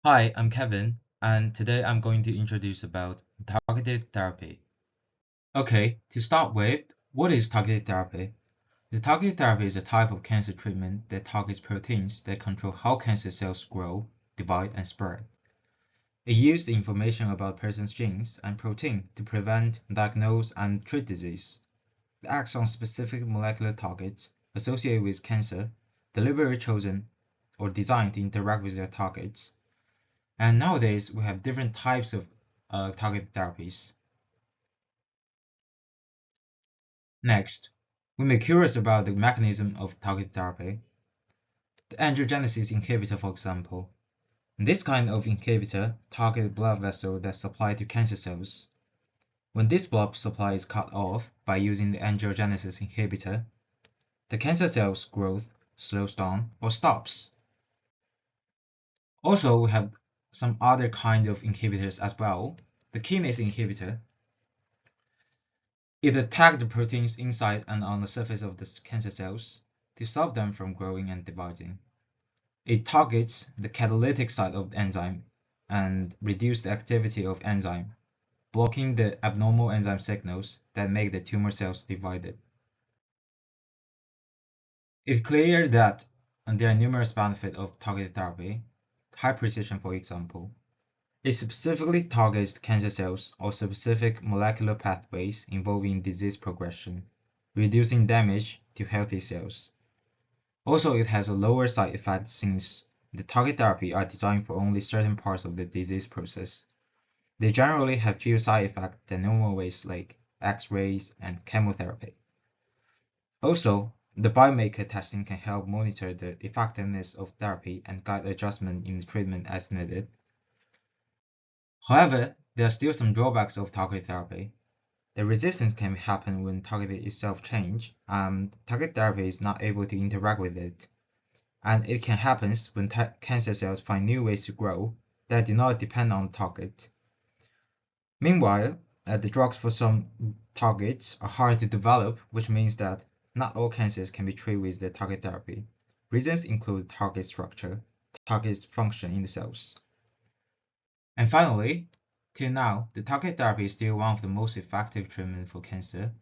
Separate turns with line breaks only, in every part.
Hi, I'm Kevin, and today I'm going to introduce about targeted therapy. Okay, to start with, what is targeted therapy? The targeted therapy is a type of cancer treatment that targets proteins that control how cancer cells grow, divide, and spread. It uses information about a person's genes and protein to prevent, diagnose, and treat disease. It acts on specific molecular targets associated with cancer, deliberately chosen or designed to interact with their targets. And nowadays, we have different types of targeted therapies. Next, we may be curious about the mechanism of targeted therapy. The angiogenesis inhibitor, for example. This kind of inhibitor targets blood vessels that supply to cancer cells. When this blood supply is cut off by using the angiogenesis inhibitor, the cancer cell's growth slows down or stops. Also, we have some other kind of inhibitors as well. The kinase inhibitor. It attacks the proteins inside and on the surface of the cancer cells to stop them from growing and dividing. It targets the catalytic site of the enzyme and reduces the activity of enzyme, blocking the abnormal enzyme signals that make the tumor cells divided. It's clear that there are numerous benefits of targeted therapy. High precision, for example. It specifically targets cancer cells or specific molecular pathways involved in disease progression, reducing damage to healthy cells. Also, it has a lower side effect since the target therapy are designed for only certain parts of the disease process. They generally have fewer side effects than normal ways like X-rays and chemotherapy. Also, the biomarker testing can help monitor the effectiveness of therapy and guide adjustment in the treatment as needed. However, there are still some drawbacks of targeted therapy. The resistance can happen when target itself changes and target therapy is not able to interact with it. And it can happen when cancer cells find new ways to grow that do not depend on the target. Meanwhile, the drugs for some targets are hard to develop, which means that not all cancers can be treated with the target therapy. Reasons include target structure, target function in the cells. And finally, till now, the target therapy is still one of the most effective treatments for cancer,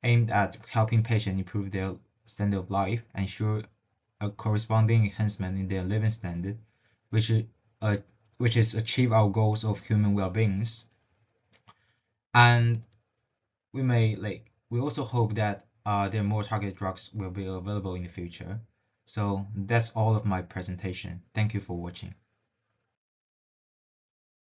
aimed at helping patients improve their standard of life and ensure a corresponding enhancement in their living standard, which is achieve our goals of human well-being. And we also hope that there are more targeted drugs will be available in the future. So that's all of my presentation. Thank you for watching.